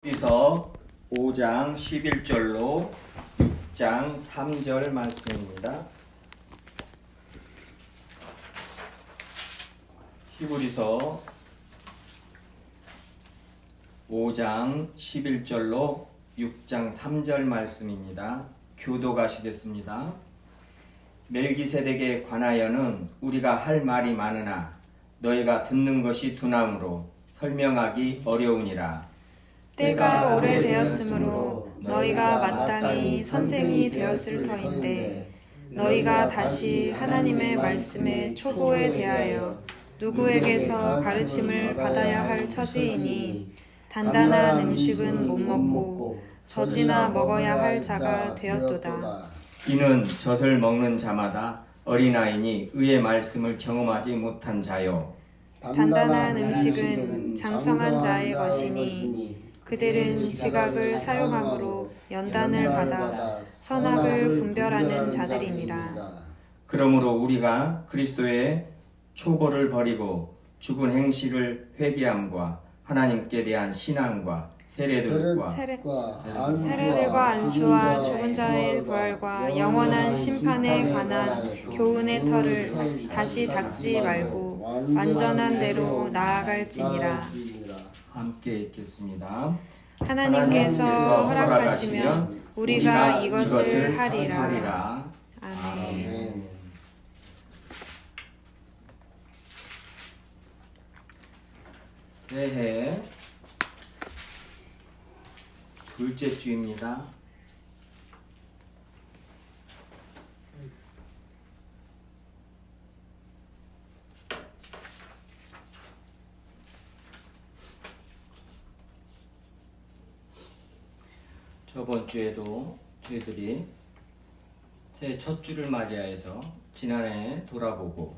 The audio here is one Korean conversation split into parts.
히브리서 5장 11절로 6장 3절 말씀입니다. 히브리서 5장 11절로 6장 3절 말씀입니다. 교독하시겠습니다. 멜기세덱에 관하여는 우리가 할 말이 많으나 너희가 듣는 것이 두나무로 설명하기 어려우니라. 때가 오래되었으므로 너희가 마땅히 선생이 되었을 터인데 너희가 다시 하나님의 말씀의 초보에 대하여 누구에게서 가르침을 받아야 할 처지이니 단단한 음식은 못 먹고 젖이나 먹어야 할 자가 되었도다. 이는 젖을 먹는 자마다 어린아이니 의의 말씀을 경험하지 못한 자요. 단단한 음식은 장성한 자의 것이니 그들은 지각을 사용함으로 연단을 받아 선악을 분별하는 자들이니라. 그러므로 우리가 그리스도의 초보를 버리고 죽은 행실을 회개함과 하나님께 대한 신앙과 세례들과 안수와 죽은 자의 부활과 영원한 심판에 관한 교훈의 털을 다시 닦지 말고 완전한 대로 나아갈지니라. 함께 읽겠습니다. 하나님께서 허락하시면 우리가 이것을 하리라. 아멘. 새해 둘째 주입니다. 저번 주에도 저희들이 새해 첫 주를 맞이해서 지난해 돌아보고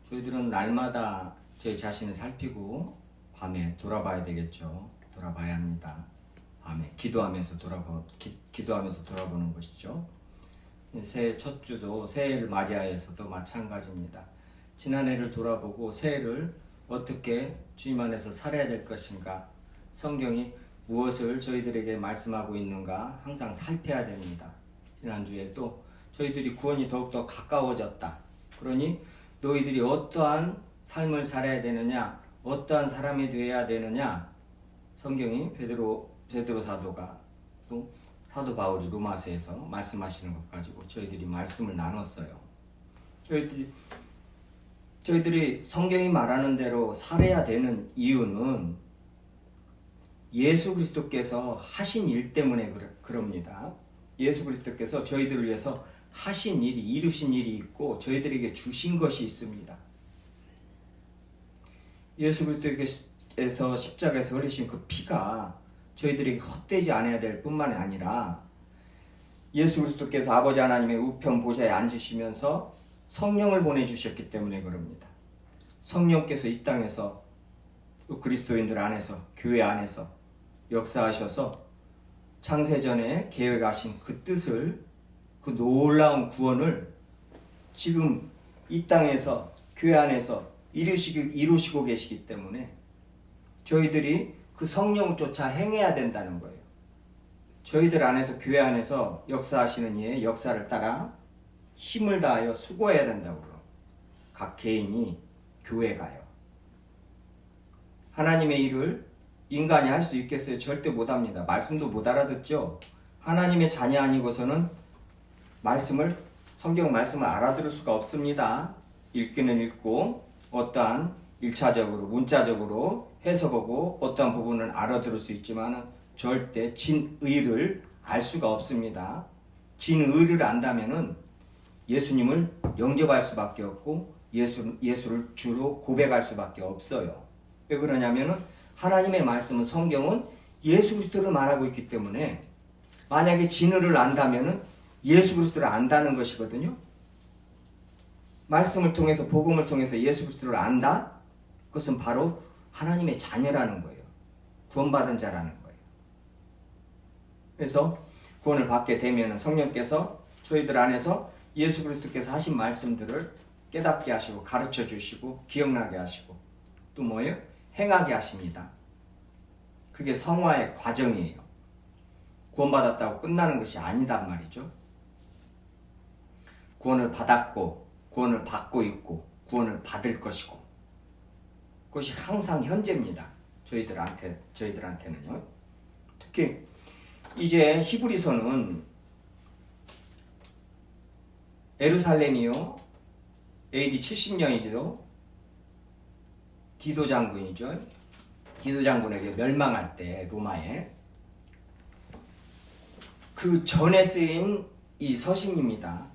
저희들은 날마다 제 자신을 살피고 밤에 돌아봐야 되겠죠. 돌아봐야 합니다. 밤에 기도하면서 돌아보는 것이죠. 새해 첫 주도 새해를 맞이하여서도 마찬가지입니다. 지난해를 돌아보고 새해를 어떻게 주님 안에서 살아야 될 것인가, 성경이 무엇을 저희들에게 말씀하고 있는가 항상 살펴야 됩니다. 지난주에 또 저희들이 구원이 더욱더 가까워졌다. 그러니 너희들이 어떠한 삶을 살아야 되느냐, 어떠한 사람이 되어야 되느냐, 성경이 베드로 사도가 또 사도 바울이 로마서에서 말씀하시는 것 가지고 저희들이 말씀을 나눴어요. 저희들이 성경이 말하는 대로 살아야 되는 이유는 예수 그리스도께서 하신 일 때문에 그럽니다. 예수 그리스도께서 저희들을 위해서 하신 일이, 이루신 일이 있고 저희들에게 주신 것이 있습니다. 예수 그리스도께서 십자가에서 흘리신 그 피가 저희들에게 헛되지 않아야 될 뿐만 아니라 예수 그리스도께서 아버지 하나님의 우편 보좌에 앉으시면서 성령을 보내주셨기 때문에 그럽니다. 성령께서 이 땅에서 그리스도인들 안에서, 교회 안에서 역사하셔서 창세전에 계획하신 그 뜻을, 그 놀라운 구원을 지금 이 땅에서, 교회 안에서 이루시고 계시기 때문에 저희들이 그 성령을 쫓아 행해야 된다는 거예요. 저희들 안에서, 교회 안에서 역사하시는 이의 역사를 따라 힘을 다하여 수고해야 된다고 그래요. 각 개인이, 교회가요. 하나님의 일을 인간이 할 수 있겠어요? 절대 못합니다. 말씀도 못 알아듣죠? 하나님의 자녀 아니고서는 성경 말씀을 알아들을 수가 없습니다. 읽기는 읽고 어떠한 1차적으로 문자적으로 해석하고 어떠한 부분은 알아들을 수 있지만 절대 진의를 알 수가 없습니다. 진의를 안다면은 예수님을 영접할 수밖에 없고 예수를 주로 고백할 수밖에 없어요. 왜 그러냐면은 하나님의 말씀은, 성경은 예수 그리스도를 말하고 있기 때문에 만약에 진의를 안다면은 예수 그리스도를 안다는 것이거든요. 말씀을 통해서, 복음을 통해서 예수 그리스도를 안다? 그것은 바로 하나님의 자녀라는 거예요. 구원받은 자라는 거예요. 그래서 구원을 받게 되면 성령께서 저희들 안에서 예수 그리스도께서 하신 말씀들을 깨닫게 하시고 가르쳐 주시고 기억나게 하시고 또 뭐예요? 행하게 하십니다. 그게 성화의 과정이에요. 구원받았다고 끝나는 것이 아니단 말이죠. 구원을 받았고, 구원을 받고 있고, 구원을 받을 것이고, 그것이 항상 현재입니다. 저희들한테는요. 특히 이제 히브리서는 예루살렘이요, AD 70년이죠. 디도 장군이죠. 디도 장군에게 멸망할 때 로마에 그 전에 쓰인 이 서신입니다.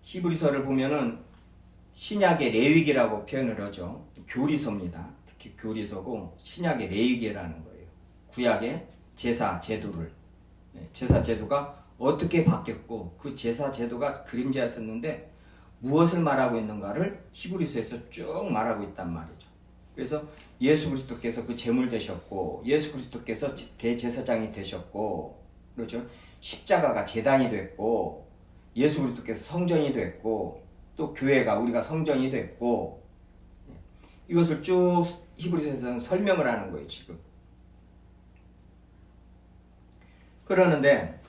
히브리서를 보면은 신약의 레위기라고 표현을 하죠. 교리서입니다. 특히 교리서고 신약의 레위기라는 거예요. 구약의 제사 제도를, 제사 제도가 어떻게 바뀌었고 그 제사 제도가 그림자였었는데 무엇을 말하고 있는가를 히브리서에서 쭉 말하고 있단 말이죠. 그래서 예수 그리스도께서 그 제물 되셨고, 예수 그리스도께서 대제사장이 되셨고, 그렇죠? 십자가가 제단이 됐고, 예수 그리스도께서 성전이 됐고, 또 교회가 우리가 성전이 됐고, 이것을 쭉 히브리서에서는 설명을 하는 거예요, 지금. 그러는데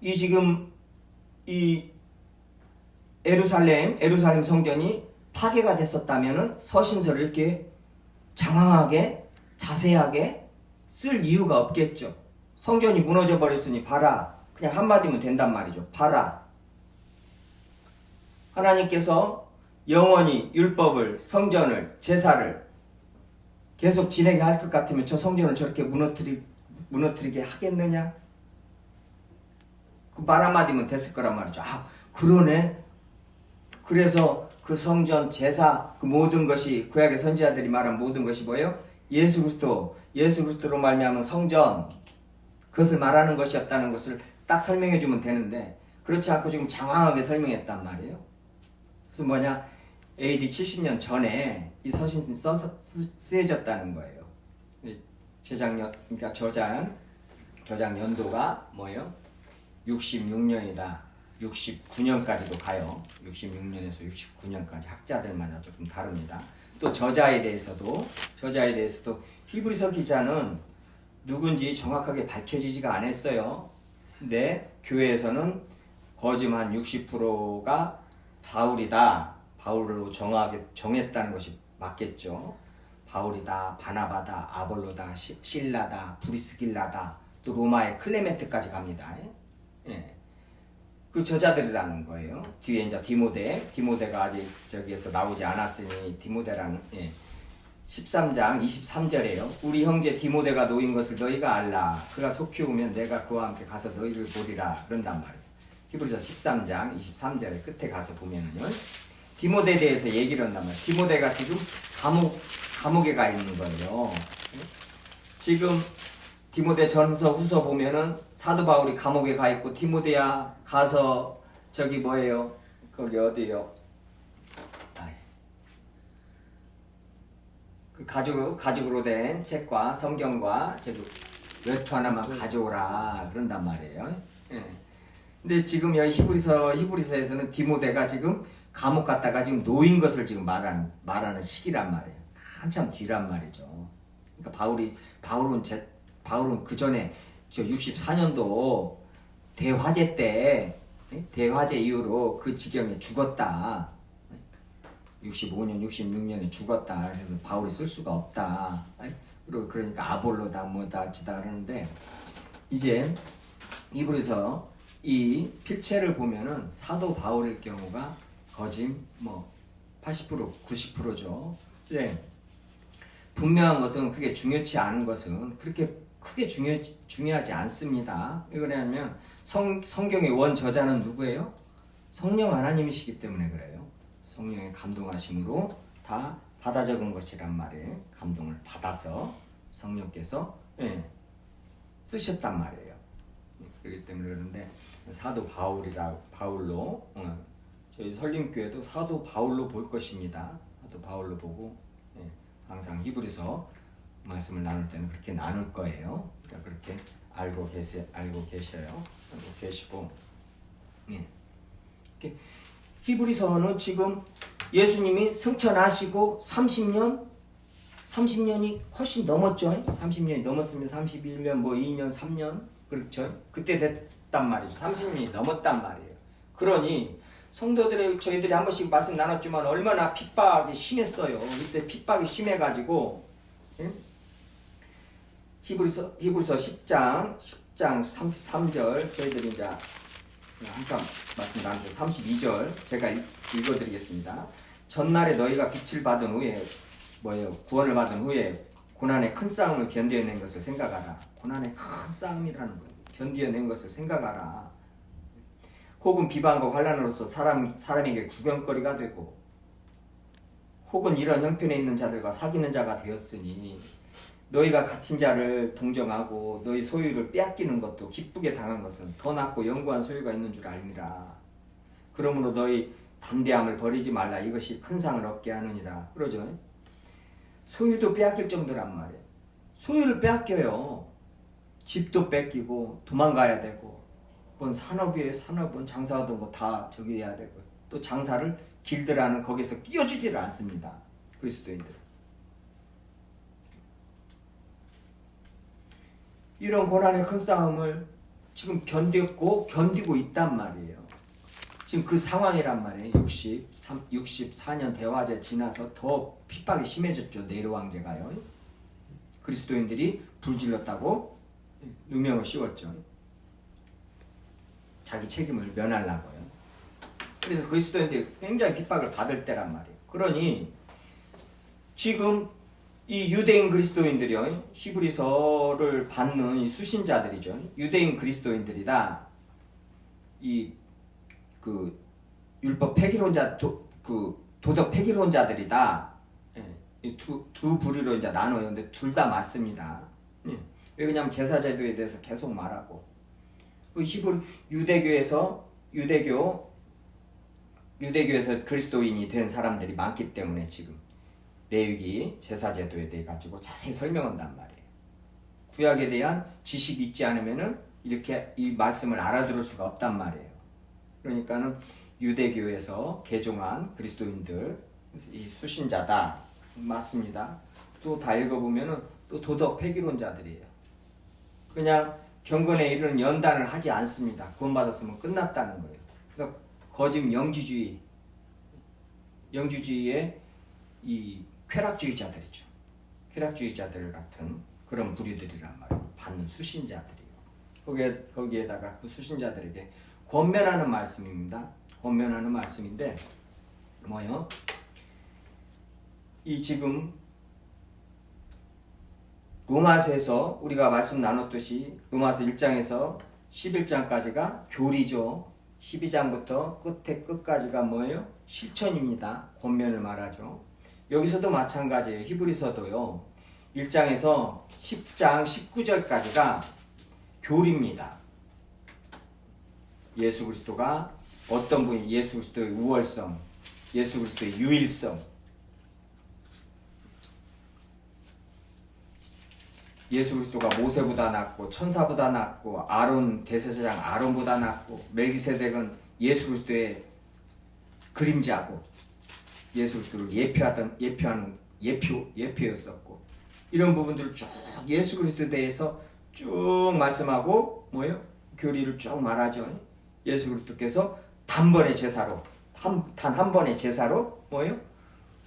이 예루살렘 성전이 파괴가 됐었다면은 서신서를 이렇게 장황하게 자세하게 쓸 이유가 없겠죠. 성전이 무너져 버렸으니 봐라. 그냥 한마디면 된단 말이죠. 봐라. 하나님께서 영원히 율법을, 성전을, 제사를 계속 지내게 할 것 같으면 저 성전을 저렇게 무너뜨리게 하겠느냐? 그 말 한마디면 됐을 거란 말이죠. 아, 그러네. 그래서 그 성전, 제사, 그 모든 것이 구약의 선지자들이 말한 모든 것이 뭐예요? 예수 그리스도로 말미암은 성전, 그것을 말하는 것이었다는 것을 딱 설명해 주면 되는데 그렇지 않고 지금 장황하게 설명했단 말이에요. 그래서 뭐냐? AD 70년 전에 이 서신이 쓰여졌다는 거예요. 그러니까 저장 연도가 뭐예요? 66년이다. 69년까지도 가요. 66년에서 69년까지 학자들마다 조금 다릅니다. 또 저자에 대해서도 히브리서 기자는 누군지 정확하게 밝혀지지가 않았어요. 근데 교회에서는 거짓 한 60%가 바울이다. 바울로 정했다는 것이 맞겠죠. 바울이다, 바나바다, 아볼로다, 실라다, 브리스길라다, 또 로마의 클레멘트까지 갑니다. 예. 그 저자들이라는 거예요. 뒤에 이제 디모데가 아직 저기에서 나오지 않았으니 디모데라는 13장 23절에요. 우리 형제 디모데가 놓인 것을 너희가 알라. 그가 속히 오면 내가 그와 함께 가서 너희를 보리라. 그런단 말이에요. 히브리서 13장 23절에 끝에 가서 보면은요. 디모데에 대해서 얘기를 한단 말이에요. 디모데가 지금 감옥에 가 있는 거예요. 지금 디모데 전서 후서 보면은 사도 바울이 감옥에 가 있고 디모데야 가서 저기 뭐예요? 거기 어디요? 그 가죽으로 된 책과 성경과 저기 외투 하나만 가져오라 그런단 말이에요. 예. 근데 지금 여기 히브리서에서는 디모데가 지금 감옥 갔다가 지금 놓인 것을 지금 말하는 시기란 말이에요. 한참 뒤란 말이죠. 그러니까 바울은 그 전에 저 64년도 대화재 때 대화재 이후로 그 지경에 죽었다. 65년, 66년에 죽었다. 그래서 바울이 쓸 수가 없다. 그리고 그러니까 아볼로다 뭐다 지다 그러는데 이제 히브리서 이 필체를 보면은 사도 바울의 경우가 거짓 80% 90%죠. 네. 분명한 것은 그게 중요치 않은 것은 그렇게 크게 중요하지 않습니다. 왜 그러냐면 성경의 원 저자는 누구예요? 성령 하나님이시기 때문에 그래요. 성령의 감동하심으로 다 받아 적은 것이란 말이에요. 감동을 받아서 성령께서 쓰셨단 말이에요. 그렇기 때문에 그런데 사도 바울로 저희 설림교회도 사도 바울로 볼 것입니다. 사도 바울로 보고 항상 히브리서 말씀을 나눌 때는 그렇게 나눌 거예요. 그러니까 그렇게 알고 계시고 히브리서는 지금 예수님이 승천하시고 30년 30년이 훨씬 넘었죠. 30년이 넘었으면 31년, 뭐 2년, 3년 그렇죠. 그때 됐단 말이죠. 30년이 넘었단 말이에요. 그러니 성도들의 저희들이 한 번씩 말씀 나눴지만 얼마나 핍박이 심했어요. 이때 핍박이 심해가지고 히브리서 10장 33절 저희들이 이제 한참 말씀 나누죠. 32절 제가 읽어드리겠습니다. 전날에 너희가 빛을 받은 후에 구원을 받은 후에 고난의 큰 싸움을 견뎌낸 것을 생각하라. 고난의 큰 싸움이라는 거예요. 견뎌낸 것을 생각하라. 혹은 비방과 환난으로서 사람에게 구경거리가 되고 혹은 이런 형편에 있는 자들과 사귀는 자가 되었으니 너희가 같은 자를 동정하고 너희 소유를 빼앗기는 것도 기쁘게 당한 것은 더 낫고 영구한 소유가 있는 줄 알미라. 그러므로 너희 담대함을 버리지 말라. 이것이 큰 상을 얻게 하느니라. 그러죠. 소유도 빼앗길 정도란 말이에요. 소유를 빼앗겨요. 집도 뺏기고 도망가야 되고 뭔 산업이에요. 산업은 장사하던 거 다 저기 해야 되고 또 장사를 길드라는 거기서 끼워주지를 않습니다. 그리스도인들은. 이런 고난의 큰 싸움을 지금 견디고 있단 말이에요. 지금 그 상황이란 말이에요. 64년 대화제 지나서 더 핍박이 심해졌죠. 네로 황제가요. 그리스도인들이 불질렀다고 누명을 씌웠죠. 자기 책임을 면하려고요. 그래서 그리스도인들이 굉장히 핍박을 받을 때란 말이에요. 그러니 지금 이 유대인 그리스도인들이요, 히브리서를 받는 이 수신자들이죠. 유대인 그리스도인들이다. 그 율법 폐기론자, 도덕 폐기론자들이다. 이 두 부류로 이제 나눠요. 근데 둘 다 맞습니다. 왜냐하면 제사제도에 대해서 계속 말하고 그 히브리 유대교에서 그리스도인이 된 사람들이 많기 때문에 지금 레위기 제사제도에 대해 가지고 자세히 설명한단 말이에요. 구약에 대한 지식이 있지 않으면은 이렇게 이 말씀을 알아들을 수가 없단 말이에요. 그러니까는 유대교에서 개종한 그리스도인들 이 수신자다 맞습니다. 또 다 읽어보면은 또 도덕 폐기론자들이에요. 그냥 경건에 이르는 연단을 하지 않습니다. 구원받았으면 끝났다는 거예요. 그러니까 거짓 영주주의의 이 쾌락주의자들이죠. 쾌락주의자들 같은 그런 부류들이란 말이에요. 받는 수신자들이요. 거기에다가 그 수신자들에게 권면하는 말씀입니다. 권면하는 말씀인데 뭐요? 이 지금 로마서에서 우리가 말씀 나눴듯이 로마서 1장에서 11장까지가 교리죠. 12장부터 끝에 끝까지가 뭐예요? 실천입니다. 권면을 말하죠. 여기서도 마찬가지예요. 히브리서도요. 1장에서 10장 19절까지가 교리입니다. 예수 그리스도가 어떤 분이 예수 그리스도의 우월성, 예수 그리스도의 유일성, 예수 그리스도가 모세보다 낫고 천사보다 낫고 아론 대제사장 아론보다 낫고 멜기세덱은 예수 그리스도의 그림자고 예수 그리스도를 예표하는 예표였었고 이런 부분들을 쭉 예수 그리스도에 대해서 쭉 말씀하고 뭐예요? 교리를 쭉 말하죠. 예수 그리스도께서 단번의 제사로 단 한 번의 제사로 뭐예요?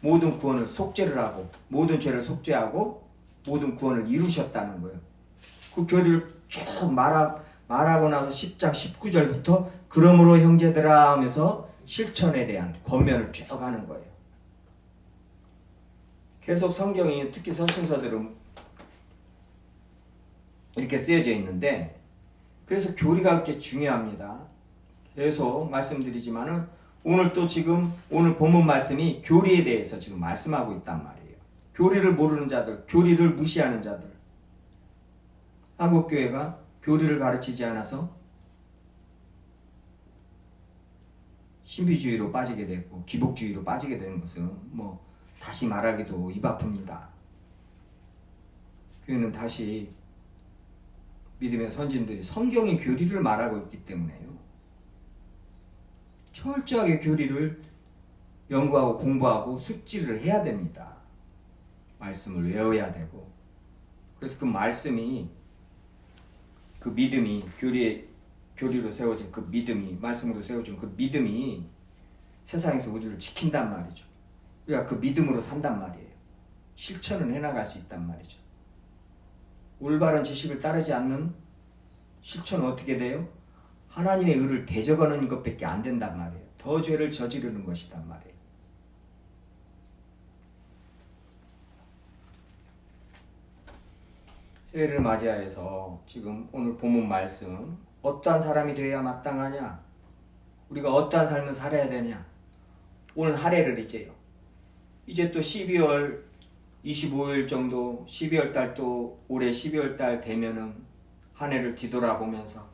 모든 구원을 속죄를 하고 모든 죄를 속죄하고 모든 구원을 이루셨다는 거예요. 그 교리를 쭉 말하고 나서 10장 19절부터 그러므로 형제들아 하면서 실천에 대한 권면을 쭉 하는 거예요. 계속 성경이 특히 서신서들은 이렇게 쓰여져 있는데 그래서 교리가 그렇게 중요합니다. 계속 말씀드리지만은 오늘 또 지금 오늘 본문 말씀이 교리에 대해서 지금 말씀하고 있단 말이에요. 교리를 모르는 자들, 교리를 무시하는 자들. 한국교회가 교리를 가르치지 않아서 신비주의로 빠지게 되고 기복주의로 빠지게 되는 것은 뭐 다시 말하기도 입 아픕니다. 교회는 다시 믿음의 선진들이 성경의 교리를 말하고 있기 때문에요. 철저하게 교리를 연구하고 공부하고 숙지를 해야 됩니다. 말씀을 외워야 되고, 그래서 그 말씀이, 그 믿음이, 교리로 세워진 그 믿음이, 말씀으로 세워진 그 믿음이 세상에서 우리를 지킨단 말이죠. 우리가 그 믿음으로 산단 말이에요. 실천을 해나갈 수 있단 말이죠. 올바른 지식을 따르지 않는 실천은 어떻게 돼요? 하나님의 의를 대적하는 것밖에 안 된단 말이에요. 더 죄를 저지르는 것이단 말이에요. 새해를 맞이하여서 지금 오늘 본문 말씀, 어떠한 사람이 되어야 마땅하냐? 우리가 어떠한 삶을 살아야 되냐? 오늘 할애를 이제 또 12월 25일 정도, 12월 달 또 올해 12월 달 되면은 한 해를 뒤돌아보면서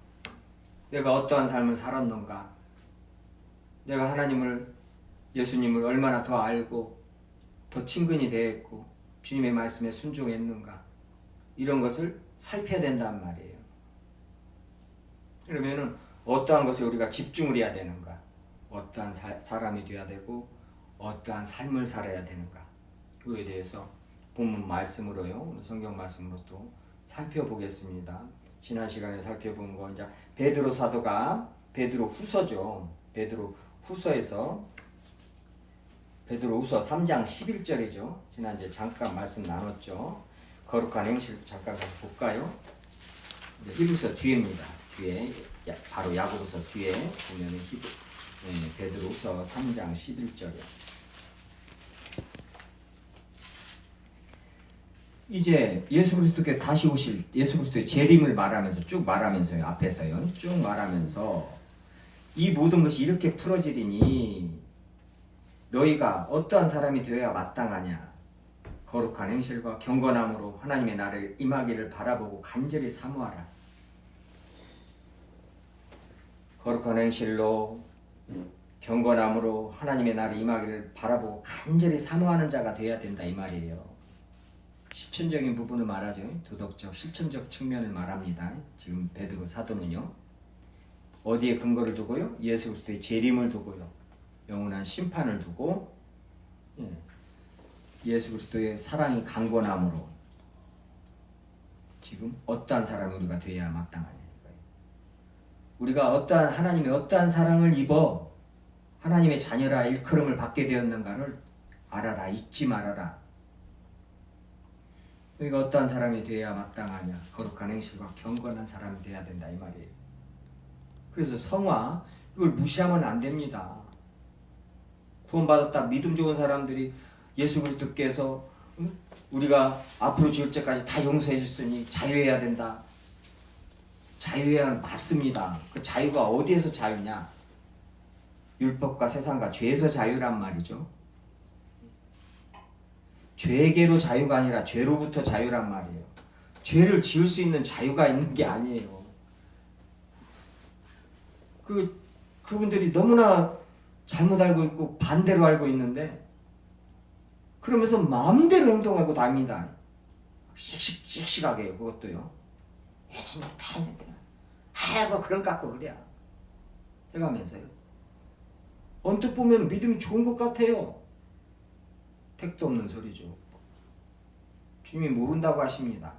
내가 어떠한 삶을 살았는가? 내가 하나님을, 예수님을 얼마나 더 알고 더 친근히 대했고 주님의 말씀에 순종했는가? 이런 것을 살펴야 된단 말이에요. 그러면은 어떠한 것에 우리가 집중을 해야 되는가? 어떠한 사람이 되어야 되고 어떠한 삶을 살아야 되는가? 그거에 대해서 본문 말씀으로요, 오늘 성경 말씀으로 또 살펴보겠습니다. 지난 시간에 살펴본 거 이제 베드로 사도가 베드로 후서죠. 베드로 후서에서 베드로 후서 3장 11절이죠. 지난주에 잠깐 말씀 나눴죠. 거룩한 행실 잠깐 가서 볼까요? 히브리서 뒤에입니다. 뒤에 바로 야고보서 뒤에 보면은 베드로후서 3장 11절이요. 이제 예수 그리스도께 다시 오실 예수 그리스도의 재림을 말하면서 쭉 말하면서요. 앞에서요. 쭉 말하면서 이 모든 것이 이렇게 풀어지리니 너희가 어떠한 사람이 되어야 마땅하냐? 거룩한 행실과 경건함으로 하나님의 나를 임하기를 바라보고 간절히 사모하라. 거룩한 행실로 경건함으로 하나님의 나를 임하기를 바라보고 간절히 사모하는 자가 되어야 된다 이 말이에요. 실천적인 부분을 말하죠. 도덕적, 실천적 측면을 말합니다. 지금 베드로 사도는요. 어디에 근거를 두고요? 예수 그리스도의 재림을 두고요. 영원한 심판을 두고 예수 그리스도의 사랑이 강건함으로 지금 어떠한 사람이 우리가 되어야 마땅하냐 이거예요. 우리가 어떠한 하나님의 어떠한 사랑을 입어 하나님의 자녀라 일컬음을 받게 되었는가를 알아라. 잊지 말아라. 우리가 어떠한 사람이 되어야 마땅하냐? 거룩한 행실과 경건한 사람이 되어야 된다 이 말이에요. 그래서 성화 이걸 무시하면 안 됩니다. 구원받았다 믿음 좋은 사람들이 예수 그리스도께서 우리가 앞으로 죽을 때까지 다 용서해 줬으니 자유해야 된다. 자유해야 맞습니다. 그 자유가 어디에서 자유냐? 율법과 세상과 죄에서 자유란 말이죠. 죄계로 자유가 아니라 죄로부터 자유란 말이에요. 죄를 지을 수 있는 자유가 있는 게 아니에요. 그분들이 너무나 잘못 알고 있고 반대로 알고 있는데 그러면서 마음대로 행동하고 다닙니다. 씩씩하게요. 그것도요. 예수님 다 했는데 뭐 그런 것 같고 그래야 해가면서요. 언뜻 보면 믿음이 좋은 것 같아요. 택도 없는 소리죠. 주님이 모른다고 하십니다.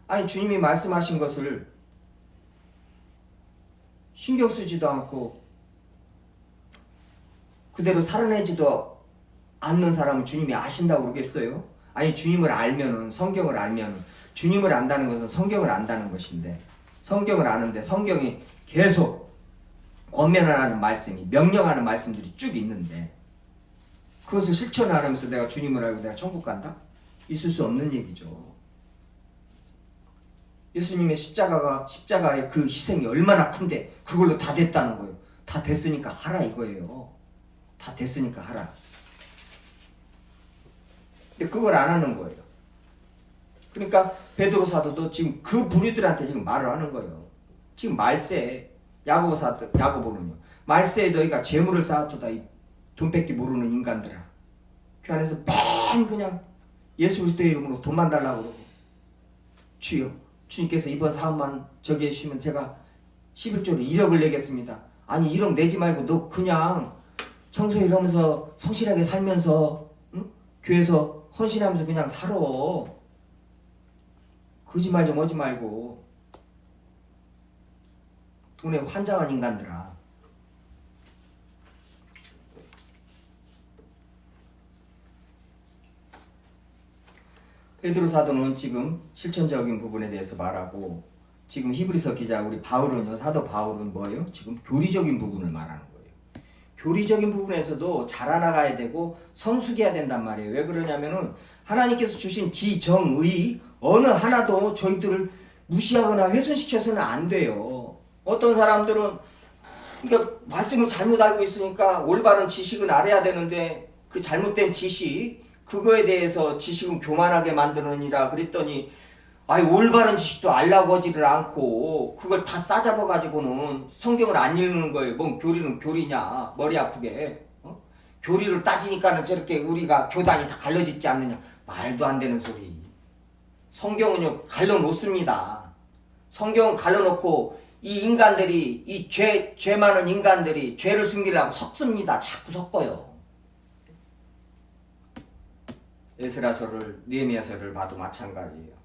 아니 주님이 말씀하신 것을 신경 쓰지도 않고 그대로 살아내지도 않는 사람은 주님이 아신다고 그러겠어요? 아니 주님을 알면은 성경을 알면은 주님을 안다는 것은 성경을 안다는 것인데 성경을 아는데 성경이 계속 권면하는 말씀이 명령하는 말씀들이 쭉 있는데 그것을 실천을 하면서 내가 주님을 알고 내가 천국 간다? 있을 수 없는 얘기죠. 예수님의 십자가의 그 희생이 얼마나 큰데 그걸로 다 됐다는 거예요. 다 됐으니까 하라 이거예요. 다 됐으니까 하라. 근데 그걸 안 하는 거예요. 그러니까 베드로 사도도 지금 그 부류들한테 지금 말을 하는 거예요. 지금 말세에 야고보는요. 말세에 너희가 재물을 쌓았도다 이 돈 뺏기 모르는 인간들아. 그 안에서 맨 그냥 예수 그리스도의 이름으로 돈만 달라고 그러고 주여 주님께서 이번 사업만 저기 해주시면 제가 11조로 1억을 내겠습니다. 아니 1억 내지 말고 너 그냥 청소일 하면서 성실하게 살면서 응? 교회에서 헌신하면서 그냥 살아. 거짓말 좀 하지 말고. 돈에 환장한 인간들아. 베드로 사도는 지금 실천적인 부분에 대해서 말하고, 지금 히브리서 기자 우리 바울은요, 사도 바울은 뭐예요? 지금 교리적인 부분을 말하는 거예요. 교리적인 부분에서도 자라나가야 되고 성숙해야 된단 말이에요. 왜 그러냐면은 하나님께서 주신 지정의 어느 하나도 저희들을 무시하거나 훼손시켜서는 안 돼요. 어떤 사람들은 그러니까 말씀을 잘못 알고 있으니까 올바른 지식은 알아야 되는데 그 잘못된 지식, 그거에 대해서 지식은 교만하게 만드느니라 그랬더니 올바른 지식도 알라고 하지를 않고 그걸 다 싸잡아 가지고는 성경을 안 읽는 거예요. 뭔 교리는 교리냐, 머리 아프게. 교리를 따지니까는 저렇게 우리가 교단이 다 갈라지지 않느냐. 말도 안 되는 소리. 성경은요 갈라놓습니다. 성경은 갈라놓고 이 인간들이, 이 죄 많은 인간들이 죄를 숨기려고 섞습니다. 자꾸 섞어요. 에스라서를, 느헤미야서를 봐도 마찬가지예요.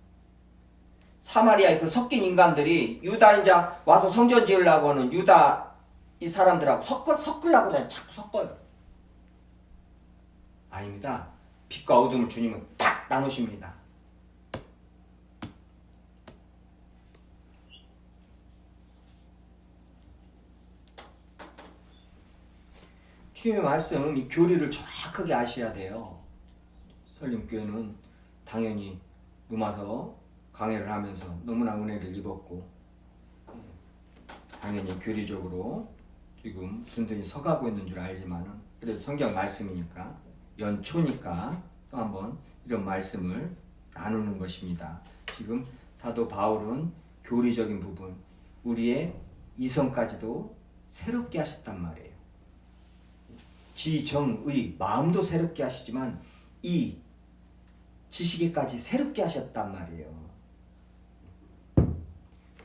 사마리아의 그 섞인 인간들이 유다 이제 와서 성전 지으려고 하는 유다 이 사람들하고 섞으려고 그래. 자꾸 섞어요. 아닙니다. 빛과 어둠을 주님은 딱 나누십니다. 주님의 말씀, 이 교리를 정확하게 아셔야 돼요. 설림교회는 당연히 누마서 강해를 하면서 너무나 은혜를 입었고 당연히 교리적으로 지금 든든히 서가고 있는 줄 알지만은 그래도 성경 말씀이니까 연초니까 또 한번 이런 말씀을 나누는 것입니다. 지금 사도 바울은 교리적인 부분, 우리의 이성까지도 새롭게 하셨단 말이에요. 지정의 마음도 새롭게 하시지만 이 지식에까지 새롭게 하셨단 말이에요.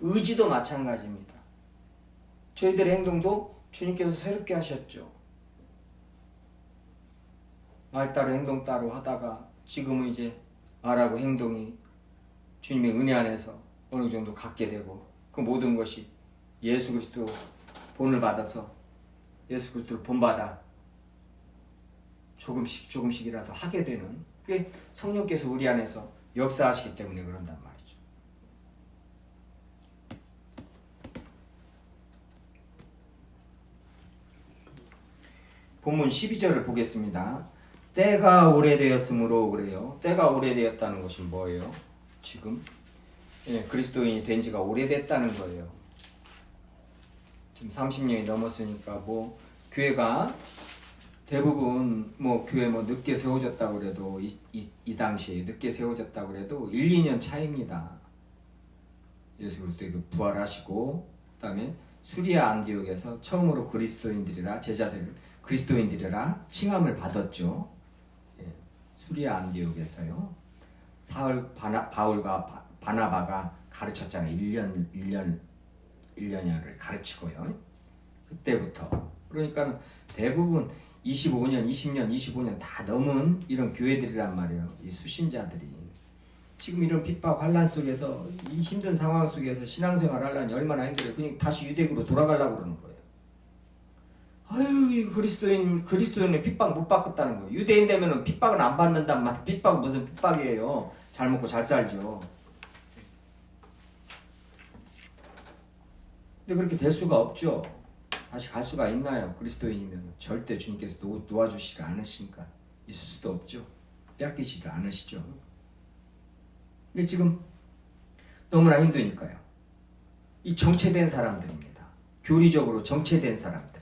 의지도 마찬가지입니다. 저희들의 행동도 주님께서 새롭게 하셨죠. 말 따로 행동 따로 하다가 지금은 이제 말하고 행동이 주님의 은혜 안에서 어느 정도 갖게 되고 그 모든 것이 예수 그리스도 본을 받아서 예수 그리스도를 본받아 조금씩이라도 하게 되는, 그게 성령께서 우리 안에서 역사하시기 때문에 그런단 말이죠. 본문 12절을 보겠습니다. 때가 오래되었으므로 그래요. 때가 오래되었다는 것이 뭐예요? 지금 그리스도인이 된 지가 오래됐다는 거예요. 지금 30년이 넘었으니까 교회가 대부분 교회 늦게 세워졌다고 그래도 이 당시에 늦게 세워졌다고 그래도 1, 2년 차이입니다. 예수 그리스도의 부활하시고 그다음에 수리아 안디옥에서 처음으로 그리스도인들이라 제자들 그리스도인들이라 칭함을 받았죠. 수리아 안디옥에서요. 바울과 바나바가 가르쳤잖아요. 1년여를 가르치고요. 그때부터. 그러니까 대부분 25년, 20년, 25년 다 넘은 이런 교회들이란 말이에요. 이 수신자들이. 지금 이런 핍박, 환란 속에서 이 힘든 상황 속에서 신앙생활 하려니 얼마나 힘들어요. 그냥 다시 유대교로 돌아가려고 그러는 거예요. 아유, 그리스도인의 핍박 못 받겠다는 거예요. 유대인 되면은 핍박은 안 받는단 말. 핍박은 무슨 핍박이에요. 잘 먹고 잘 살죠. 근데 그렇게 될 수가 없죠. 다시 갈 수가 있나요? 그리스도인이면 절대 주님께서 놓아주시지 않으시니까 있을 수도 없죠. 뺏기시지 않으시죠. 근데 지금 너무나 힘드니까요. 이 정체된 사람들입니다. 교리적으로 정체된 사람들.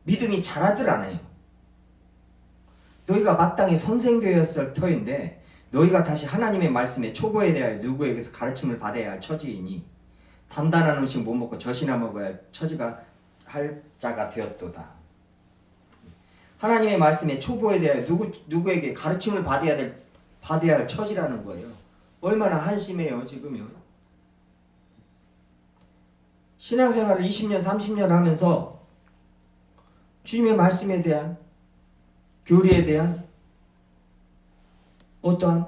믿음이 자라들 않아요. 너희가 마땅히 선생되었을 터인데 너희가 다시 하나님의 말씀에 초보에 대하여 누구에게서 가르침을 받아야 할 처지이니 단단한 음식 못 먹고 젖이나 먹어야 처지가 할 자가 되었도다. 하나님의 말씀에 초보에 대하여 누구에게 가르침을 받아야 할 처지라는 거예요. 얼마나 한심해요 지금요. 신앙생활을 20년 30년 하면서 주님의 말씀에 대한 교리에 대한 어떠한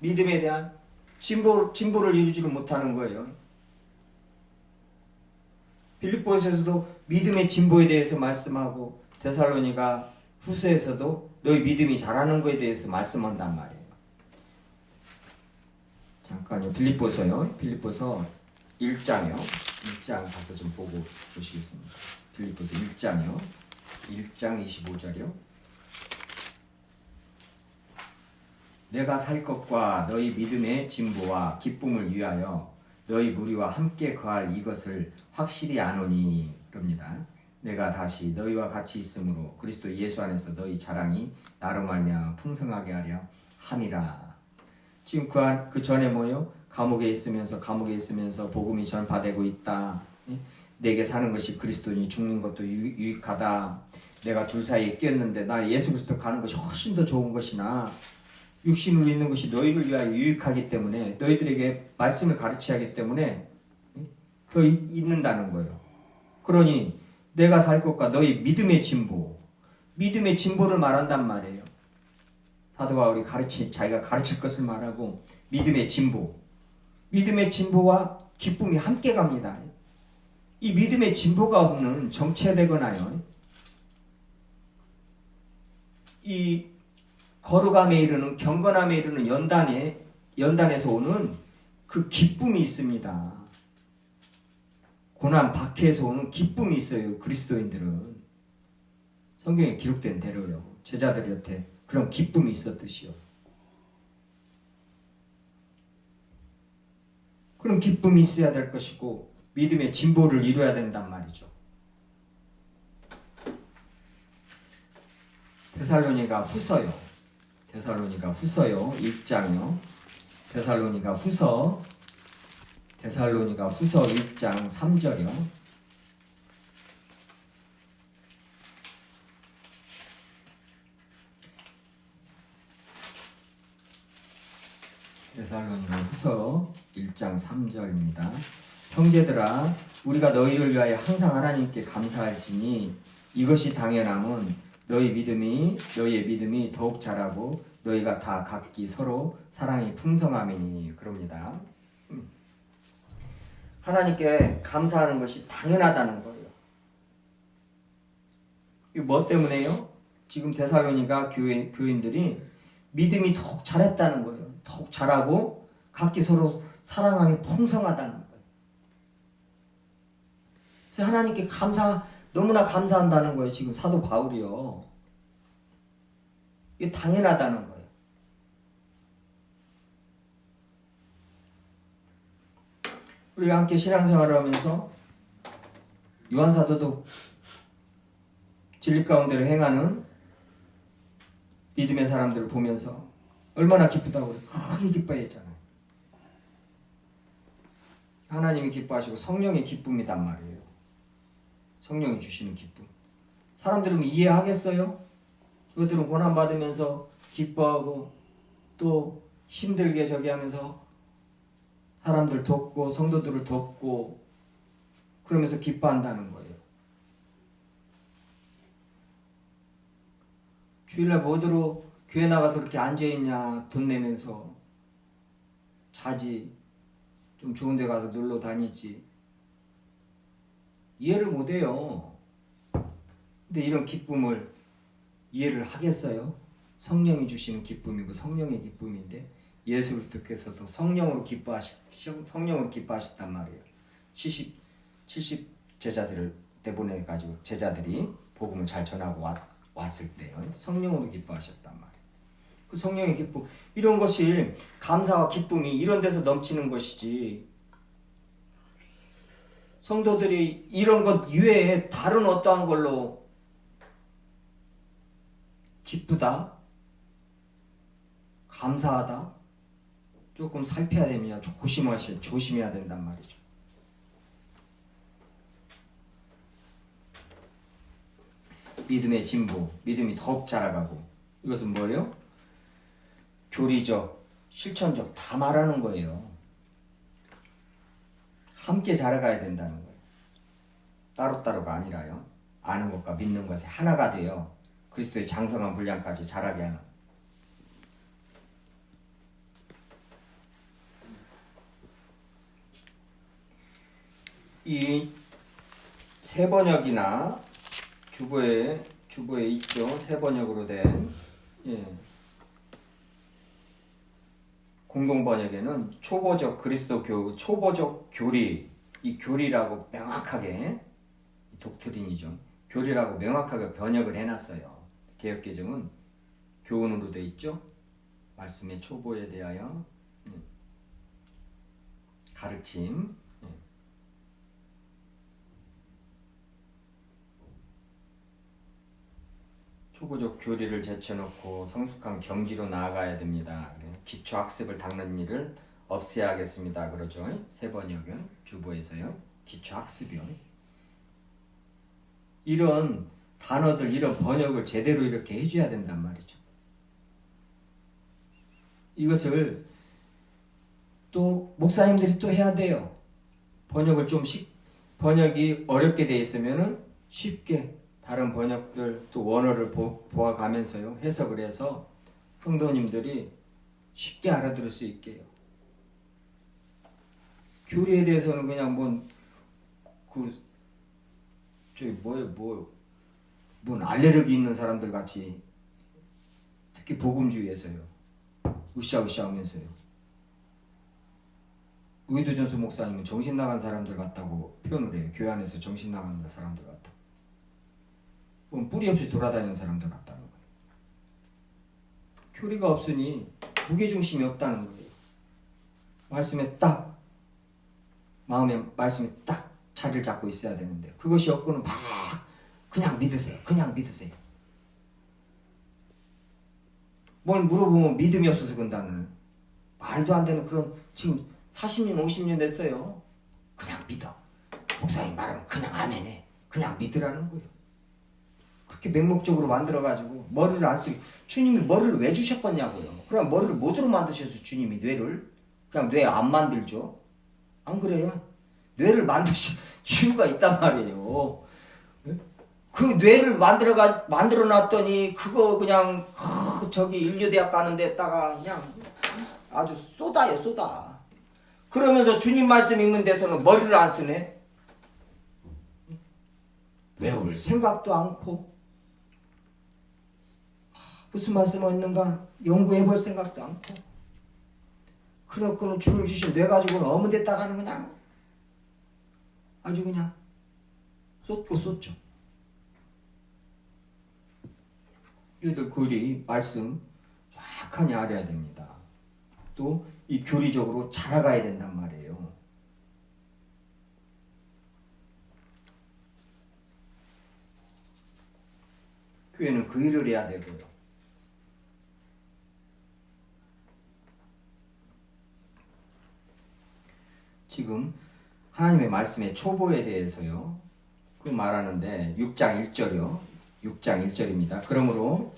믿음에 대한 진보를 이루지를 못하는 거예요. 빌립보에서도 믿음의 진보에 대해서 말씀하고 데살로니가 후서에서도 너희 믿음이 자라는 거에 대해서 말씀한단 말이에요. 잠깐요. 빌립보서 1장이요. 1장 가서 좀 보고 보시겠습니다. 빌립보서 1장이요. 1장 25절이요. 내가 살 것과 너희 믿음의 진보와 기쁨을 위하여 너희 무리와 함께 거할 이것을 확실히 아노니 그럽니다. 내가 다시 너희와 같이 있으므로 그리스도 예수 안에서 너희 자랑이 나로 말미암아 풍성하게 하려 함이라. 지금 그 전에 뭐요? 감옥에 있으면서 복음이 전파되고 있다. 내게 사는 것이 그리스도니 죽는 것도 유익하다. 내가 둘 사이에 끼었는데 나 예수 그리스도 가는 것이 훨씬 더 좋은 것이나 육신으로 있는 것이 너희를 위하여 유익하기 때문에 너희들에게 말씀을 가르쳐야 하기 때문에 더 있는다는 거예요. 그러니 내가 살 것과 너희 믿음의 진보를 말한단 말이에요. 사도 바울이 자기가 가르칠 것을 말하고 믿음의 진보와 기쁨이 함께 갑니다. 이 믿음의 진보가 없는 정체되거나요. 이 거룩함에 이르는 경건함에 이르는 연단에서 오는 그 기쁨이 있습니다. 고난 박해에서 오는 기쁨이 있어요. 그리스도인들은 성경에 기록된 대로요. 제자들한테 그런 기쁨이 있었듯이요. 그런 기쁨이 있어야 될 것이고 믿음의 진보를 이루어야 된단 말이죠. 데살로니가 후서요. 1장이요. 데살로니가 후서 1장 3절이요. 데살로니가 후서 1장 3절입니다. 형제들아 우리가 너희를 위하여 항상 하나님께 감사할지니 이것이 당연함은 너희의 믿음이 더욱 자라고 너희가 다 각기 서로 사랑이 풍성함이니 그럽니다. 하나님께 감사하는 것이 당연하다는 거예요. 이거 뭐 때문에요? 지금 데살로니가 교인들이 믿음이 더욱 자랐다는 거예요. 더욱 자라고 각기 서로 사랑함이 풍성하다는 거예요. 그래서 하나님께 너무나 감사한다는 거예요. 지금 사도 바울이요. 이게 당연하다는 거예요. 우리가 함께 신앙생활을 하면서 요한사도도 진리 가운데로 행하는 믿음의 사람들을 보면서 얼마나 기쁘다고 크게 기뻐했잖아요. 하나님이 기뻐하시고 성령의 기쁨이단 말이에요. 성령이 주시는 기쁨. 사람들은 이해하겠어요? 그들은 고난받으면서 기뻐하고 또 힘들게 하면서 사람들 돕고 성도들을 돕고 그러면서 기뻐한다는 거예요. 주일날 뭐더러 교회 나가서 그렇게 앉아있냐 돈 내면서 자지 좀 좋은 데 가서 놀러 다니지 이해를 못해요. 근데 이런 기쁨을 이해를 하겠어요? 성령이 주시는 기쁨이고 성령의 기쁨인데 예수 그리스도께서도 성령으로 기뻐하셨단 말이에요. 70 제자들을 내보내가지고 제자들이 복음을 잘 전하고 왔을 때요. 성령으로 기뻐하셨단 말이에요. 그 성령의 기쁨 이런 것이 감사와 기쁨이 이런 데서 넘치는 것이지 성도들이 이런 것 이외에 다른 어떠한 걸로 기쁘다, 감사하다 조금 살펴야 됩니다. 조심해야 된단 말이죠. 믿음의 진보, 믿음이 더욱 자라가고 이것은 뭐예요? 교리적, 실천적 다 말하는 거예요. 함께 자라가야 된다는 거예요. 따로따로가 아니라요. 아는 것과 믿는 것에 하나가 되어 그리스도의 장성한 분량까지 자라게 하는 이 새번역이나 주보에 있죠. 새번역으로 된 공동번역에는 초보적 그리스도 교우, 초보적 교리, 이 교리라고 명확하게 독트린이죠. 교리라고 명확하게 번역을 해놨어요. 개역개정은 교훈으로 돼 있죠. 말씀의 초보에 대하여 가르침. 초보적 교리를 제쳐놓고 성숙한 경지로 나아가야 됩니다. 기초학습을 닦는 일을 없애야겠습니다. 그러죠. 새번역은 주보에서요. 기초학습이요. 이런 단어들, 이런 번역을 제대로 이렇게 해줘야 된단 말이죠. 이것을 또 목사님들이 또 해야 돼요. 번역이 어렵게 돼 있으면은 쉽게 다른 번역들 또 원어를 보아가면서요 해석을 해서 성도님들이 쉽게 알아들을 수 있게요. 교리에 대해서는 그냥 뭔 알레르기 있는 사람들 같이, 특히 복음주의에서요 으쌰으쌰 하면서요. 의도전수 목사님은 정신 나간 사람들 같다고 표현을 해요. 교회 안에서 정신 나간 사람들 같다고. 뿌리 없이 돌아다니는 사람들 같다는 거예요. 교리가 없으니 무게중심이 없다는 거예요. 마음에 말씀이 딱 자리를 잡고 있어야 되는데, 그것이 없고는 막 그냥 믿으세요. 뭘 물어보면 믿음이 없어서 그런다는, 말도 안 되는 그런, 지금 40년 50년 됐어요. 그냥 믿어. 목사님 말하면 그냥 아멘해. 그냥 믿으라는 거예요. 그렇게 맹목적으로 만들어가지고 머리를 안 쓰고, 주님이 머리를 왜 주셨겠냐고요. 그럼 머리를 뭐로 만드셔서 주님이 뇌를 그냥 뇌 안 만들죠. 안 그래요? 뇌를 만드신 이유가 있단 말이에요. 그 뇌를 만들어 놨더니 그거 그냥 저기 인류대학 가는 데다가 그냥 아주 쏟아요, 쏟아. 그러면서 주님 말씀 읽는 데서는 머리를 안 쓰네. 외울 생각도 않고, 무슨 말씀이 있는가 연구해 볼 생각도 않고, 그렇고는 주님 주신 뇌 가지고는 어느 데다가는 그냥 아주 그냥 쏟죠. 이들 교리 말씀 정확하게 알아야 됩니다. 또 이 교리적으로 자라가야 된단 말이에요. 교회는 그 일을 해야 되고요. 지금 하나님의 말씀의 초보에 대해서요, 그 말하는데 6장 1절이요. 6장 1절입니다. 그러므로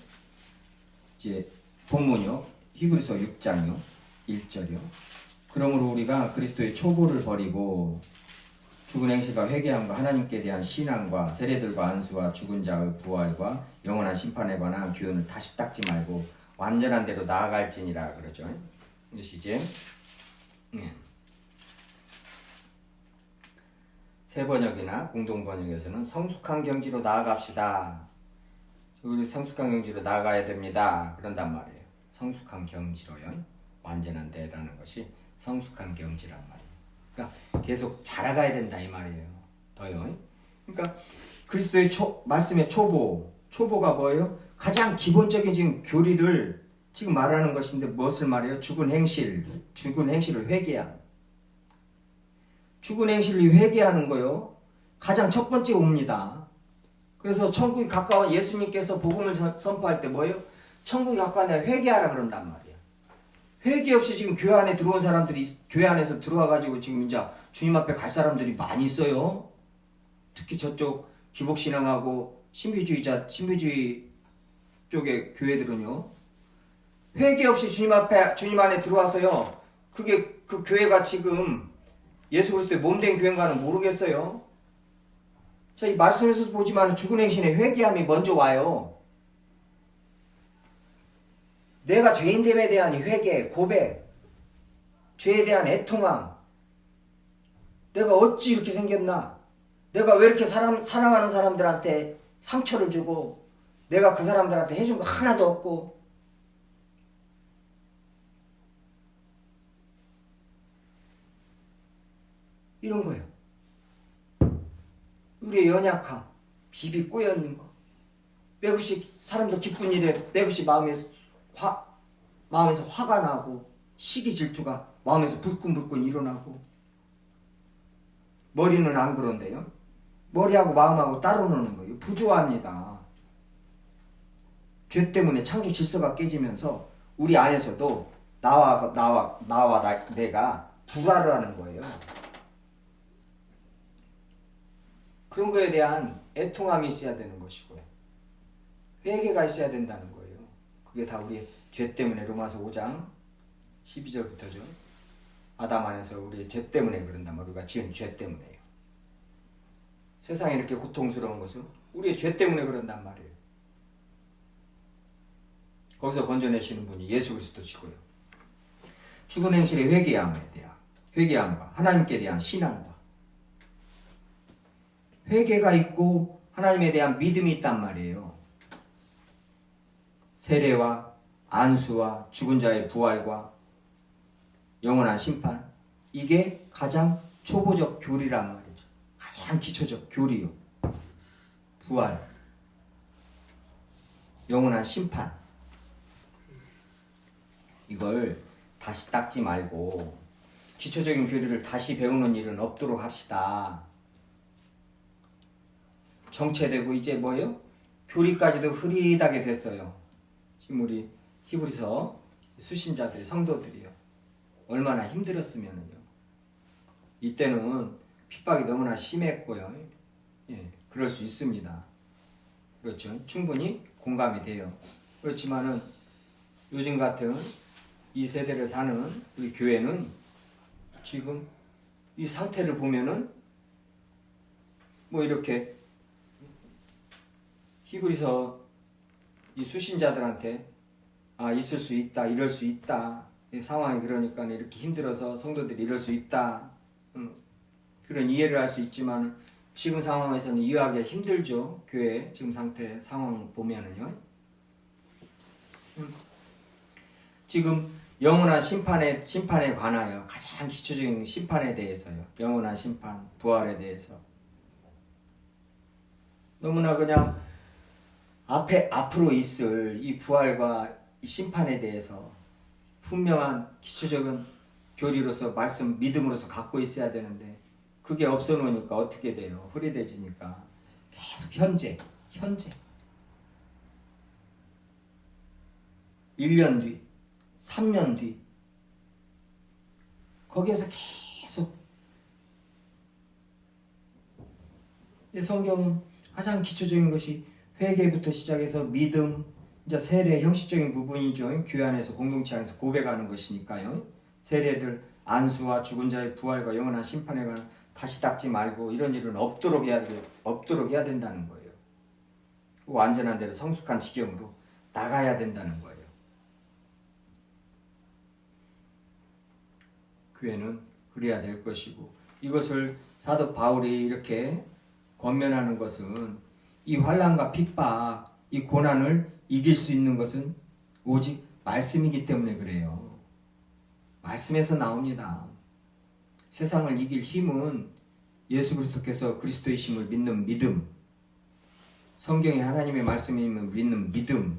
이제 본문이요. 히브리서 6장이요. 1절이요. 그러므로 우리가 그리스도의 초보를 버리고 죽은 행실과 회개함과 하나님께 대한 신앙과 세례들과 안수와 죽은 자의 부활과 영원한 심판에 관한 교훈을 다시 닦지 말고 완전한 대로 나아갈지니라 그러죠. 이것이 이제 새번역이나 공동번역에서는 성숙한 경지로 나아갑시다. 우리 성숙한 경지로 나아가야 됩니다. 그런단 말이에요. 성숙한 경지로요. 완전한 데라는 것이 성숙한 경지란 말이에요. 그러니까 계속 자라가야 된다 이 말이에요. 더요. 그러니까 그리스도의 말씀의 초보가 뭐예요? 가장 기본적인 지금 교리를 지금 말하는 것인데 무엇을 말해요? 죽은 행실을 회개함. 죽은 행실을 회개하는 거요. 가장 첫 번째 옵니다. 그래서 천국이 가까워 예수님께서 복음을 선포할 때 뭐예요? 천국이 가까워 회개하라 그런단 말이에요. 회개 없이 지금 교회 안에 들어온 사람들이 교회 안에서 들어와가지고 지금 이제 주님 앞에 갈 사람들이 많이 있어요. 특히 저쪽 기복신앙하고 신비주의 쪽의 교회들은요. 회개 없이 주님 안에 들어와서요. 그게 그 교회가 지금 예수 그리스도의 몸된 교회인가는 모르겠어요. 자, 이 말씀에서도 보지만 죽은 행신의 회개함이 먼저 와요. 내가 죄인됨에 대한 회개, 고백, 죄에 대한 애통함, 내가 어찌 이렇게 생겼나? 내가 왜 이렇게 사랑하는 사람들한테 상처를 주고 내가 그 사람들한테 해준 거 하나도 없고 이런 거예요. 우리의 연약함, 비비 꼬여있는 거. 매국씩 사람도 기쁜 일에 매국씩 마음에서 화가 나고 시기 질투가 마음에서 불끈불끈 일어나고 머리는 안 그런데요. 머리하고 마음하고 따로 노는 거예요. 부조합니다. 죄 때문에 창조 질서가 깨지면서 우리 안에서도 내가 불화를 하는 거예요. 그런 거에 대한 애통함이 있어야 되는 것이고요. 회개가 있어야 된다는 거예요. 그게 다 우리의 죄 때문에 로마서 5장 12절부터죠. 아담 안에서 우리의 죄 때문에 그런단 말이에요. 우리가 지은 죄 때문에요. 세상에 이렇게 고통스러운 것은 우리의 죄 때문에 그런단 말이에요. 거기서 건져내시는 분이 예수 그리스도시고요. 죽은 행실의 회개함과 하나님께 대한 신앙과 회개가 있고 하나님에 대한 믿음이 있단 말이에요. 세례와 안수와 죽은 자의 부활과 영원한 심판, 이게 가장 초보적 교리란 말이죠. 가장 기초적 교리요. 부활, 영원한 심판, 이걸 다시 닦지 말고 기초적인 교리를 다시 배우는 일은 없도록 합시다. 정체되고 이제 뭐예요? 교리까지도 흐릿하게 됐어요. 지금 우리 히브리서 수신자들이, 성도들이요. 얼마나 힘들었으면요. 이때는 핍박이 너무나 심했고요. 예, 그럴 수 있습니다. 그렇죠. 충분히 공감이 돼요. 그렇지만은 요즘 같은 이 세대를 사는 우리 교회는 지금 이 상태를 보면은 뭐 이렇게 히브리서 이 수신자들한테 있을 수 있다, 이럴 수 있다, 이 상황이 그러니까 이렇게 힘들어서 성도들이 이럴 수 있다, 그런 이해를 할 수 있지만 지금 상황에서는 이해하기가 힘들죠. 교회 지금 상태 상황 보면은요. 지금 영원한 심판에 관하여 가장 기초적인 심판에 대해서요. 영원한 심판, 부활에 대해서 너무나 그냥 앞으로 있을 이 부활과 이 심판에 대해서 분명한 기초적인 교리로서 말씀, 믿음으로서 갖고 있어야 되는데 그게 없어 놓으니까 어떻게 돼요? 흐릿해지니까 계속 현재 1년 뒤, 3년 뒤 거기에서 계속 성경은 가장 기초적인 것이 회개부터 시작해서 믿음, 이제 세례 형식적인 부분이죠. 교회 안에서 공동체 안에서 고백하는 것이니까요. 세례들, 안수와 죽은 자의 부활과 영원한 심판에 관한 다시 닦지 말고 이런 일은 없도록 해야 된다는 거예요. 완전한 대로 성숙한 지경으로 나가야 된다는 거예요. 교회는 그래야 될 것이고 이것을 사도 바울이 이렇게 권면하는 것은 이 환난과 핍박, 이 고난을 이길 수 있는 것은 오직 말씀이기 때문에 그래요. 말씀에서 나옵니다. 세상을 이길 힘은 예수 그리스도께서 그리스도의 심을 믿는 믿음, 성경에 하나님의 말씀임을 믿는 믿음,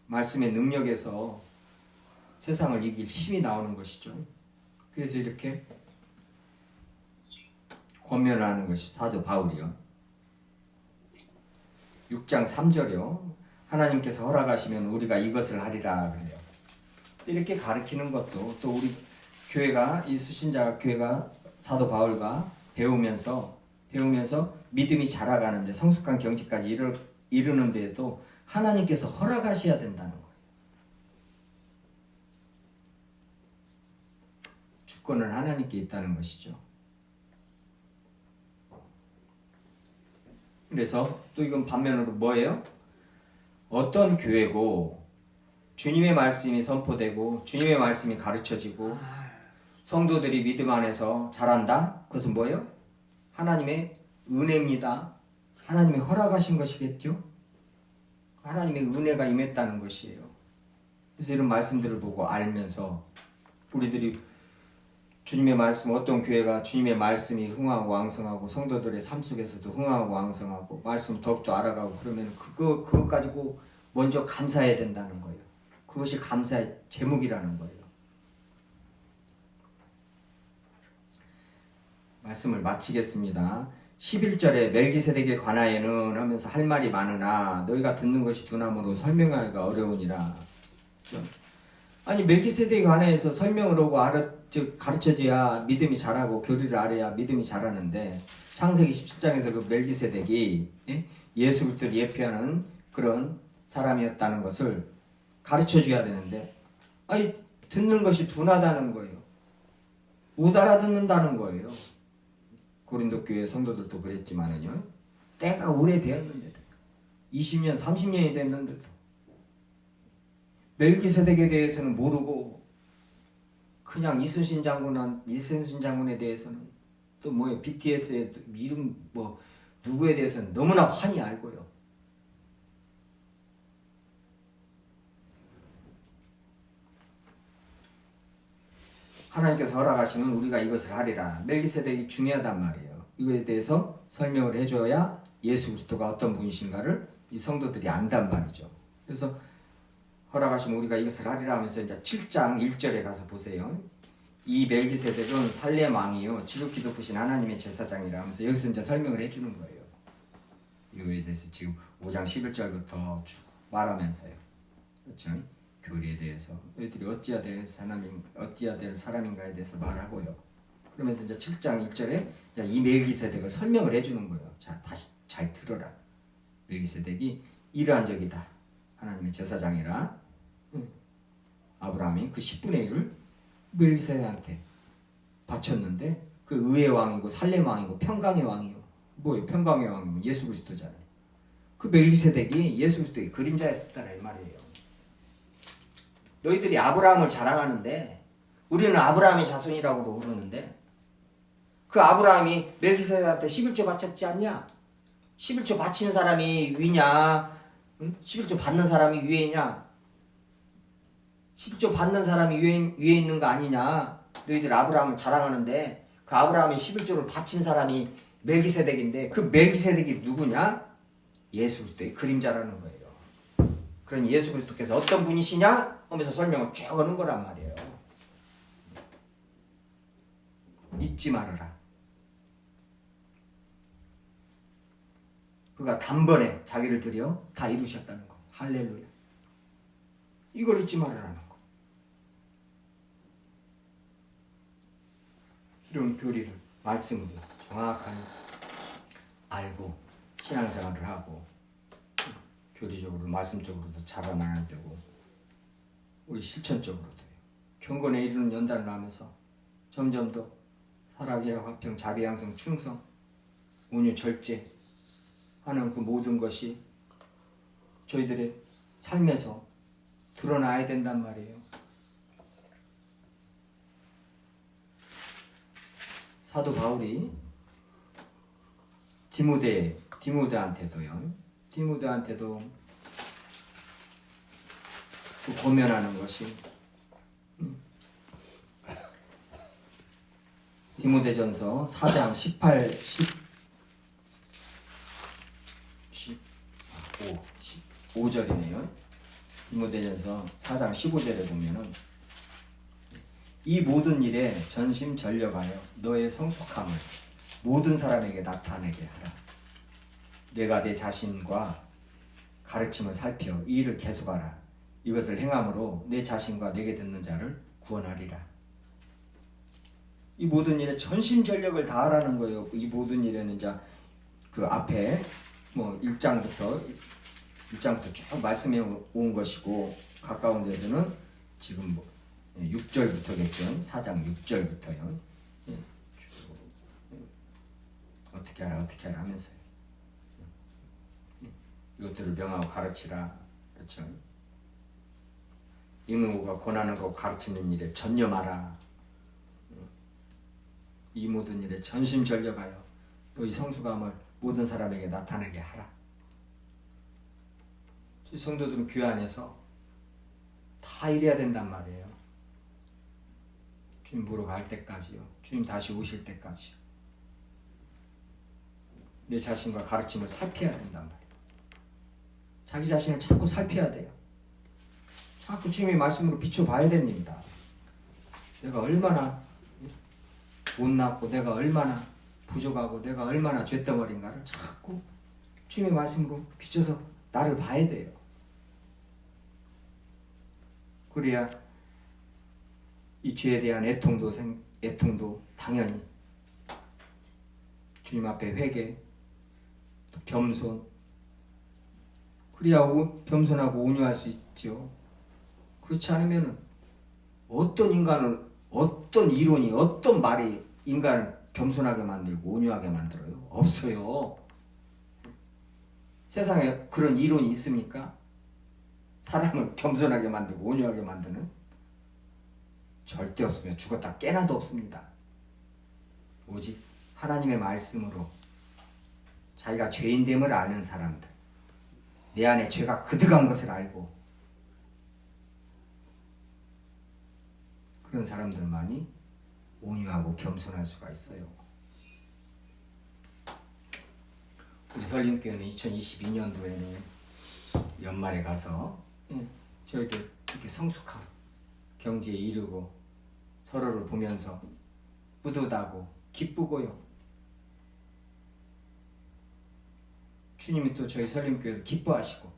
말씀의 능력에서 세상을 이길 힘이 나오는 것이죠. 그래서 이렇게 권면을 하는 것이 사도 바울이요. 6장 3절이요. 하나님께서 허락하시면 우리가 이것을 하리라 그래요. 이렇게 가르치는 것도 또 우리 교회가 이 수신자 교회가 사도 바울과 배우면서 믿음이 자라가는데 성숙한 경지까지 이르는 데에도 하나님께서 허락하셔야 된다는 거예요. 주권은 하나님께 있다는 것이죠. 그래서 또 이건 반면으로 뭐예요? 어떤 교회고 주님의 말씀이 선포되고 주님의 말씀이 가르쳐지고 성도들이 믿음 안에서 자란다? 그것은 뭐예요? 하나님의 은혜입니다. 하나님의 허락하신 것이겠죠? 하나님의 은혜가 임했다는 것이에요. 그래서 이런 말씀들을 보고 알면서 우리들이 주님의 말씀, 어떤 교회가 주님의 말씀이 흥하고 왕성하고 성도들의 삶 속에서도 흥하고 왕성하고 말씀 더욱더 알아가고 그러면 그거 가지고 먼저 감사해야 된다는 거예요. 그것이 감사의 제목이라는 거예요. 말씀을 마치겠습니다. 11절에 멜기세덱에 관하여는 하면서 할 말이 많으나 너희가 듣는 것이 두나무로 설명하기가 어려우니라. 아니 멜기세덱에 관해서 설명을 하고 가르쳐줘야 믿음이 자라고 교리를 알아야 믿음이 자라는데 창세기 17장에서 그 멜기세덱이 예수 그리스도를 예표하는 그런 사람이었다는 것을 가르쳐줘야 되는데 아니 듣는 것이 둔하다는 거예요. 못 알아듣는다는 거예요. 고린도 교회 성도들도 그랬지만은요. 때가 오래되었는데도 20년 30년이 됐는데도 멜기세덱에 대해서는 모르고 그냥 이순신 장군에 대해서는 또 뭐예요? BTS의 이름 뭐 누구에 대해서는 너무나 환히 알고요. 하나님께서 허락하시면 우리가 이것을 하리라. 멜기세덱이 중요하단 말이에요. 이거에 대해서 설명을 해줘야 예수 그리스도가 어떤 분이신가를 이 성도들이 안단 말이죠. 그래서 허락하시면 우리가 이것을 하리라 하면서 이제 7장 1절에 가서 보세요. 이 멜기세덱은 살렘 왕이요 지극히 높으신 하나님의 제사장이라 하면서 여기서 이제 설명을 해주는 거예요. 이거에 대해서 지금 5장 11절부터 쭉 말하면서요. 그렇죠? 교리에 대해서 너희들이 어찌해야 될 사람인가에 대해서 말하고요. 그러면서 이제 7장 1절에 이 멜기세덱을 설명을 해주는 거예요. 자, 다시 잘 들어라. 멜기세덱이 이러한 적이다. 하나님의 제사장이라. 아브라함이 그 10분의 1을 멜기세덱한테 바쳤는데 그 의의 왕이고 살렘 왕이고 평강의 왕이요. 뭐예요? 평강의 왕이면 예수 그리스도잖아요. 그 멜기세덱이 예수 그리스도의 그림자였다는 이 말이에요. 너희들이 아브라함을 자랑하는데 우리는 아브라함의 자손이라고도 부르는데 그 아브라함이 멜기세덱한테 11조 바쳤지 않냐? 11조 바치는 사람이 위냐? 11조 받는 사람이 위에냐? 11조 받는 사람이 위에 있는 거 아니냐? 너희들 아브라함을 자랑하는데 그 아브라함이 11조를 바친 사람이 멜기세덱인데 그 멜기세덱이 누구냐? 예수 그리스도의 그림자라는 거예요. 그러니 예수 그리스도께서 어떤 분이시냐? 하면서 설명을 쭉 하는 거란 말이에요. 잊지 말아라. 그가 단번에 자기를 들여 다 이루셨다는 거. 할렐루야. 이걸 잊지 말아라는 거. 이런 교리를 말씀으로 정확하게 알고 신앙생활을 하고 교리적으로 말씀적으로도 자라나야 되고 우리 실천적으로도요. 경건에 이르는 연단을 하면서 점점 더 사랑이라 화평 자비 양성 충성 온유 절제 하는 그 모든 것이 저희들의 삶에서 드러나야 된단 말이에요. 사도 바울이 디모데한테도 그 고면하는 것이 디모데전서 4장 15절이네요. 디모데전서 4장 15절에 보면은 이 모든 일에 전심전력하여 너의 성숙함을 모든 사람에게 나타내게 하라. 내가 내 자신과 가르침을 살펴 이 일을 계속하라. 이것을 행함으로 내 자신과 내게 듣는 자를 구원하리라. 이 모든 일에 전심전력을 다하라는 거예요. 이 모든 일에는 이제 그 앞에 뭐 1장부터 쭉 말씀해 온 것이고 가까운 데서는 지금 뭐 6절부터겠죠. 4장 6절부터요. 어떻게 하라 하면서요. 이것들을 명하고 가르치라. 그렇죠. 임무가 권하는 거 가르치는 일에 전념하라. 이 모든 일에 전심전력하여 너희 성수감을 모든 사람에게 나타나게 하라. 저희 성도들은 교회 안에서 다 이래야 된단 말이에요. 주님 보러 갈 때까지요. 주님 다시 오실 때까지요. 내 자신과 가르침을 살펴야 된단 말이에요. 자기 자신을 자꾸 살펴야 돼요. 자꾸 주님의 말씀으로 비춰봐야 됩니다. 내가 얼마나 못났고 내가 얼마나 부족하고 내가 얼마나 죄덩어리인가를 자꾸 주님의 말씀으로 비춰서 나를 봐야 돼요. 그래야 이 죄에 대한 애통도 당연히 주님 앞에 회개, 또 겸손, 그래야 겸손하고 온유할 수 있죠. 그렇지 않으면 어떤 이론이, 어떤 말이 인간을 겸손하게 만들고 온유하게 만들어요? 없어요. 세상에 그런 이론이 있습니까? 사람을 겸손하게 만들고 온유하게 만드는? 절대 없으며 죽었다 깨나도 없습니다. 오직 하나님의 말씀으로 자기가 죄인됨을 아는 사람들, 내 안에 죄가 그득한 것을 알고 그런 사람들만이 온유하고 겸손할 수가 있어요. 우리 설림교회는 2022년도에는 연말에 가서 저희들 이렇게 성숙한 경지에 이르고 서로를 보면서 뿌듯하고 기쁘고요. 주님이 또 저희 설림교회를 기뻐하시고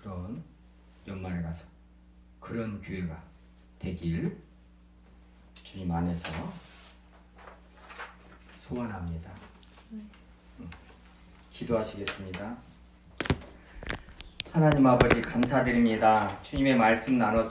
그런 연말에 가서 그런 교회가 되길 주님 안에서 소원합니다. 기도하시겠습니다. 하나님 아버지 감사드립니다. 주님의 말씀 나눠서